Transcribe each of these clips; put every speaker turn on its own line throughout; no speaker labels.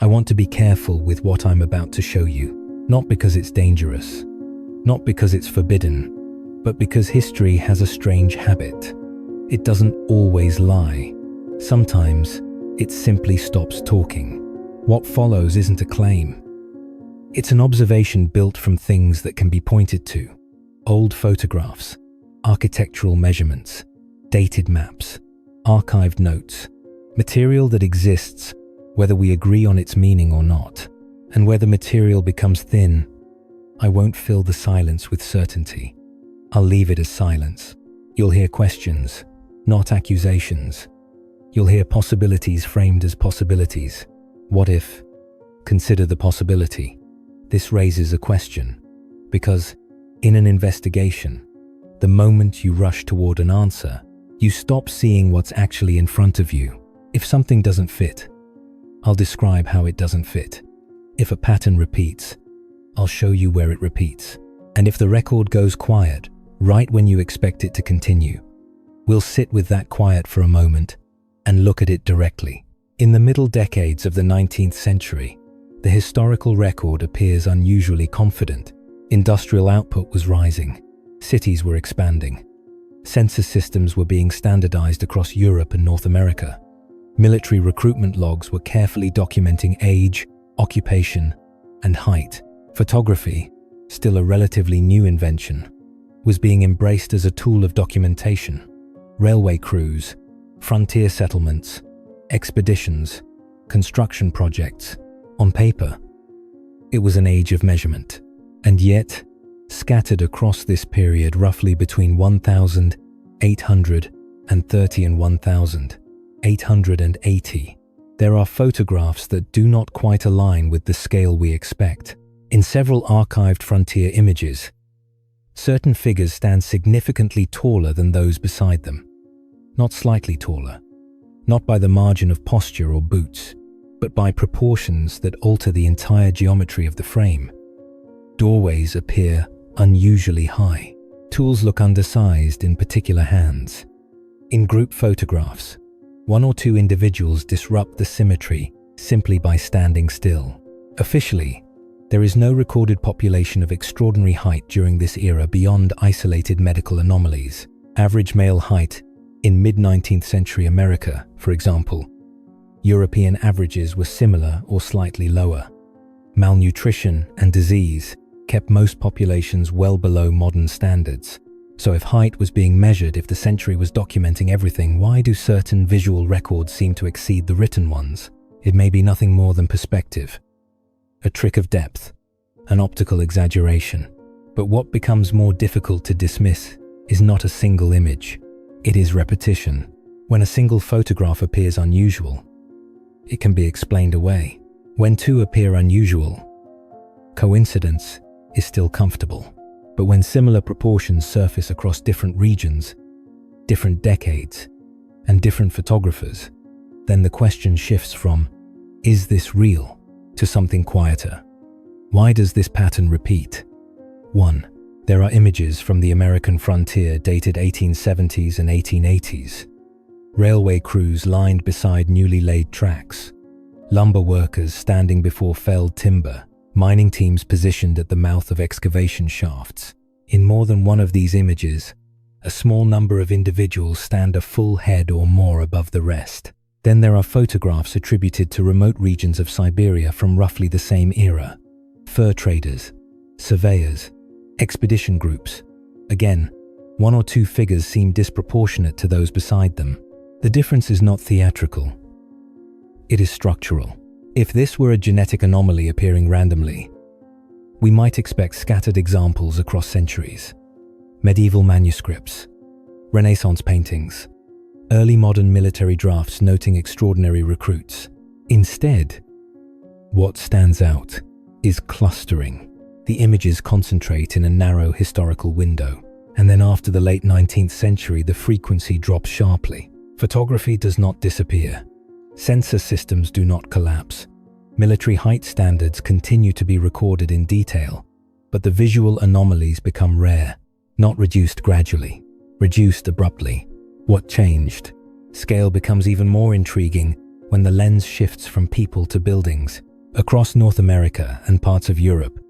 I want to be careful with what I'm about to show you, not because it's dangerous, not because it's forbidden, but because history has a strange habit. It doesn't always lie. Sometimes it simply stops talking. What follows isn't a claim. It's an observation built from things that can be pointed to: old photographs, architectural measurements, dated maps, archived notes, material that exists whether we agree on its meaning or not. And where the material becomes thin, I won't fill the silence with certainty. I'll leave it as silence. You'll hear questions, not accusations. You'll hear possibilities framed as possibilities. What if? Consider the possibility. This raises a question, because in an investigation, the moment you rush toward an answer, you stop seeing what's actually in front of you. If something doesn't fit, I'll describe how it doesn't fit. If a pattern repeats, I'll show you where it repeats. And if the record goes quiet, right when you expect it to continue, we'll sit with that quiet for a moment and look at it directly. In the middle decades of the 19th century, the historical record appears unusually confident. Industrial output was rising. Cities were expanding. Census systems were being standardized across Europe and North America. Military recruitment logs were carefully documenting age, occupation, and height. Photography, still a relatively new invention, was being embraced as a tool of documentation. Railway crews, frontier settlements, expeditions, construction projects. On paper, it was an age of measurement. And yet, scattered across this period roughly between 1830 and 1880, there are photographs that do not quite align with the scale we expect. In several archived frontier images, certain figures stand significantly taller than those beside them. Not slightly taller, not by the margin of posture or boots, but by proportions that alter the entire geometry of the frame. Doorways appear unusually high. Tools look undersized in particular hands. In group photographs, one or two individuals disrupt the symmetry simply by standing still. Officially, there is no recorded population of extraordinary height during this era beyond isolated medical anomalies. Average male height in mid-19th century America, for example, European averages were similar or slightly lower. Malnutrition and disease kept most populations well below modern standards. So if height was being measured, if the century was documenting everything, why do certain visual records seem to exceed the written ones? It may be nothing more than perspective, a trick of depth, an optical exaggeration. But what becomes more difficult to dismiss is not a single image. It is repetition. When a single photograph appears unusual, it can be explained away. When two appear unusual, coincidence is still comfortable. But when similar proportions surface across different regions, different decades, and different photographers, then the question shifts from, is this real, to something quieter. Why does this pattern repeat? 1. There are images from the American frontier dated 1870s and 1880s. Railway crews lined beside newly laid tracks, lumber workers standing before felled timber, mining teams positioned at the mouth of excavation shafts. In more than one of these images, a small number of individuals stand a full head or more above the rest. Then there are photographs attributed to remote regions of Siberia from roughly the same era. Fur traders, surveyors, expedition groups. Again, one or two figures seem disproportionate to those beside them. The difference is not theatrical. It is structural. If this were a genetic anomaly appearing randomly, we might expect scattered examples across centuries. Medieval manuscripts, Renaissance paintings, early modern military drafts noting extraordinary recruits. Instead, what stands out is clustering. The images concentrate in a narrow historical window, and then after the late 19th century, the frequency drops sharply. Photography does not disappear. Census systems do not collapse. Military height standards continue to be recorded in detail, but the visual anomalies become rare, not reduced gradually, reduced abruptly. What changed? Scale becomes even more intriguing when the lens shifts from people to buildings. Across North America and parts of Europe,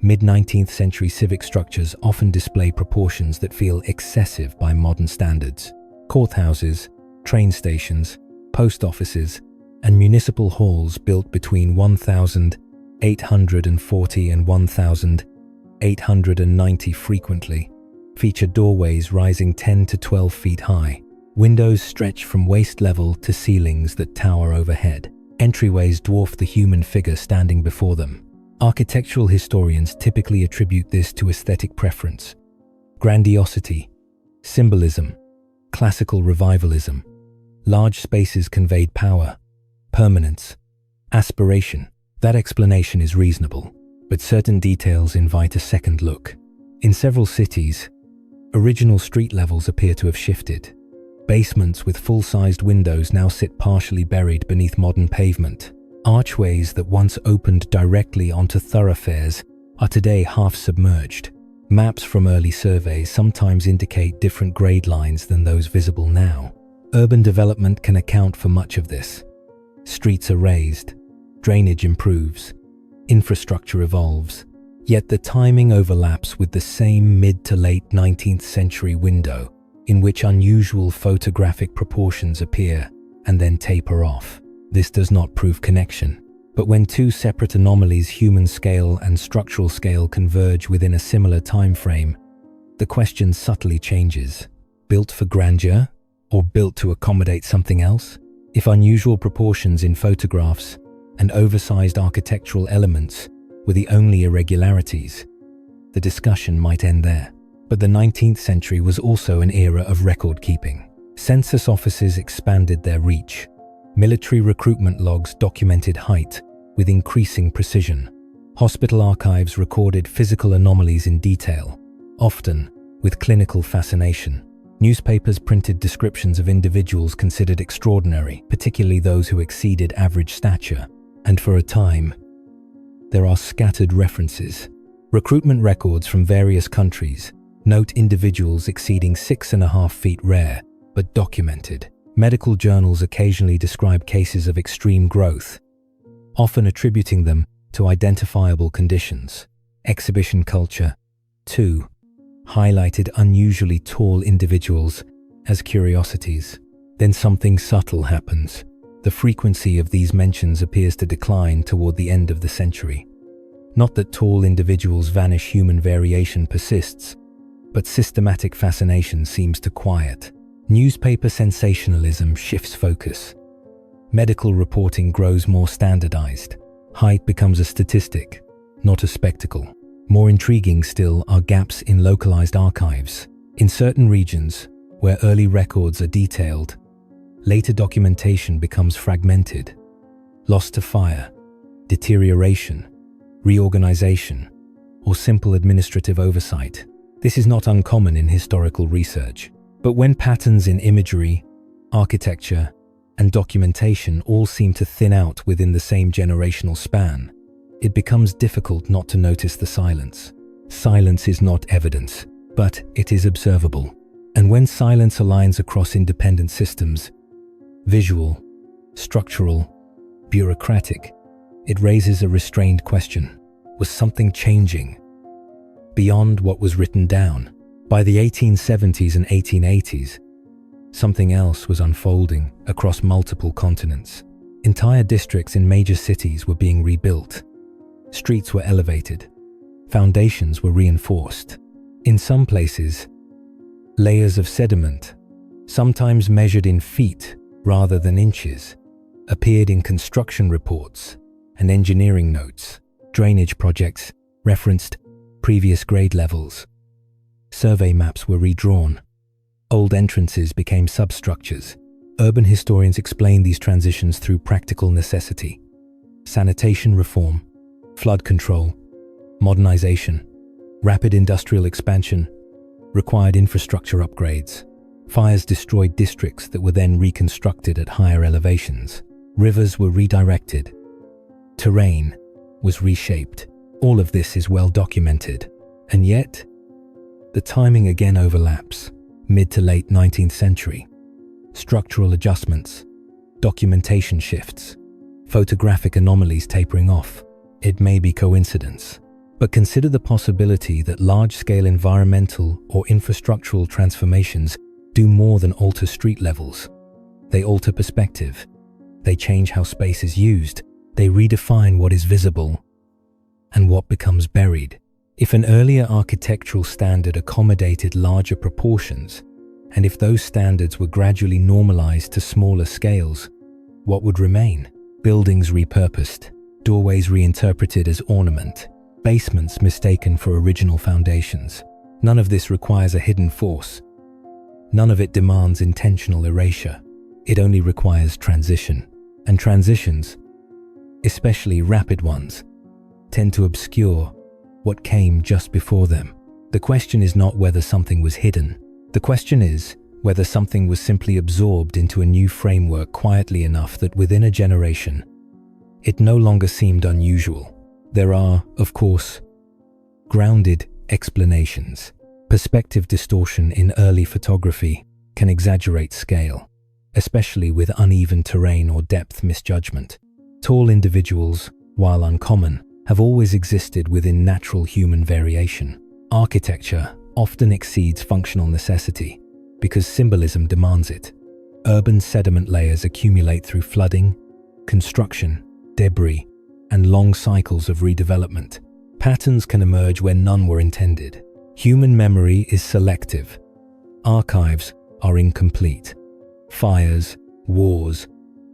mid-19th century civic structures often display proportions that feel excessive by modern standards. Courthouses, train stations, post offices, and municipal halls built between 1840 and 1890 frequently feature doorways rising 10 to 12 feet high. Windows stretch from waist level to ceilings that tower overhead. Entryways dwarf the human figure standing before them. Architectural historians typically attribute this to aesthetic preference, grandiosity, symbolism, classical revivalism. Large spaces conveyed power, permanence, aspiration. That explanation is reasonable, but certain details invite a second look. In several cities, original street levels appear to have shifted. Basements with full-sized windows now sit partially buried beneath modern pavement. Archways that once opened directly onto thoroughfares are today half submerged. Maps from early surveys sometimes indicate different grade lines than those visible now. Urban development can account for much of this. Streets are raised, drainage improves, infrastructure evolves, yet the timing overlaps with the same mid to late 19th century window in which unusual photographic proportions appear and then taper off. This does not prove connection, but when two separate anomalies, human scale and structural scale, converge within a similar time frame, the question subtly changes. Built for grandeur or built to accommodate something else? If unusual proportions in photographs and oversized architectural elements were the only irregularities, the discussion might end there. But the 19th century was also an era of record-keeping. Census offices expanded their reach. Military recruitment logs documented height with increasing precision. Hospital archives recorded physical anomalies in detail, often with clinical fascination. Newspapers printed descriptions of individuals considered extraordinary, particularly those who exceeded average stature. And for a time, there are scattered references. Recruitment records from various countries note individuals exceeding 6.5 feet, rare but documented. Medical journals occasionally describe cases of extreme growth, often attributing them to identifiable conditions. Exhibition culture, too, highlighted unusually tall individuals as curiosities. Then something subtle happens. The frequency of these mentions appears to decline toward the end of the century. Not that tall individuals vanish, human variation persists, but systematic fascination seems to quiet. Newspaper sensationalism shifts focus. Medical reporting grows more standardized. Height becomes a statistic, not a spectacle. More intriguing still are gaps in localized archives. In certain regions, where early records are detailed, later documentation becomes fragmented. Lost to fire, deterioration, reorganization, or simple administrative oversight. This is not uncommon in historical research. But when patterns in imagery, architecture, and documentation all seem to thin out within the same generational span, it becomes difficult not to notice the silence. Silence is not evidence, but it is observable. And when silence aligns across independent systems, visual, structural, bureaucratic, it raises a restrained question. Was something changing beyond what was written down? By the 1870s and 1880s, something else was unfolding across multiple continents. Entire districts in major cities were being rebuilt. Streets were elevated. Foundations were reinforced. In some places, layers of sediment, sometimes measured in feet rather than inches, appeared in construction reports and engineering notes. Drainage projects referenced previous grade levels. Survey maps were redrawn. Old entrances became substructures. Urban historians explain these transitions through practical necessity. Sanitation reform, flood control, modernization, rapid industrial expansion required infrastructure upgrades. Fires destroyed districts that were then reconstructed at higher elevations. Rivers were redirected. Terrain was reshaped. All of this is well documented. And yet, the timing again overlaps. Mid to late 19th century. Structural adjustments, documentation shifts, photographic anomalies tapering off. It may be coincidence, but consider the possibility that large-scale environmental or infrastructural transformations do more than alter street levels. They alter perspective. They change how space is used. They redefine what is visible and what becomes buried. If an earlier architectural standard accommodated larger proportions, and if those standards were gradually normalized to smaller scales, what would remain? Buildings repurposed, doorways reinterpreted as ornament, basements mistaken for original foundations. None of this requires a hidden force. None of it demands intentional erasure. It only requires transition. And transitions, especially rapid ones, tend to obscure what came just before them. The question is not whether something was hidden. The question is whether something was simply absorbed into a new framework quietly enough that within a generation, it no longer seemed unusual. There are, of course, grounded explanations. Perspective distortion in early photography can exaggerate scale, especially with uneven terrain or depth misjudgment. Tall individuals, while uncommon, have always existed within natural human variation. Architecture often exceeds functional necessity because symbolism demands it. Urban sediment layers accumulate through flooding, construction, debris, and long cycles of redevelopment. Patterns can emerge where none were intended. Human memory is selective. Archives are incomplete. Fires, wars,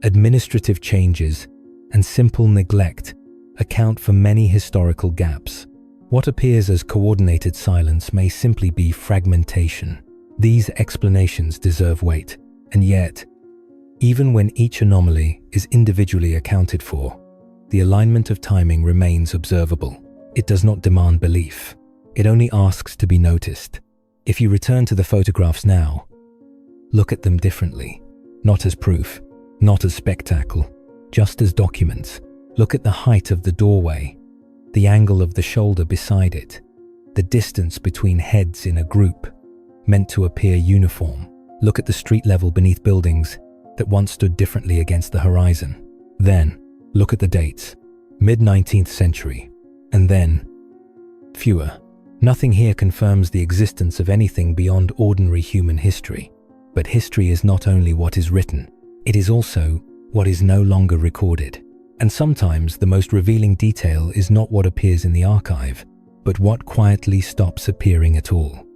administrative changes, and simple neglect account for many historical gaps. What appears as coordinated silence may simply be fragmentation. These explanations deserve weight, and yet, even when each anomaly is individually accounted for, the alignment of timing remains observable. It does not demand belief. It only asks to be noticed. If you return to the photographs now, look at them differently, not as proof, not as spectacle, just as documents. Look at the height of the doorway, the angle of the shoulder beside it, the distance between heads in a group meant to appear uniform. Look at the street level beneath buildings that once stood differently against the horizon. Then, look at the dates, mid-19th century, and then, fewer. Nothing here confirms the existence of anything beyond ordinary human history. But history is not only what is written, it is also what is no longer recorded. And sometimes the most revealing detail is not what appears in the archive, but what quietly stops appearing at all.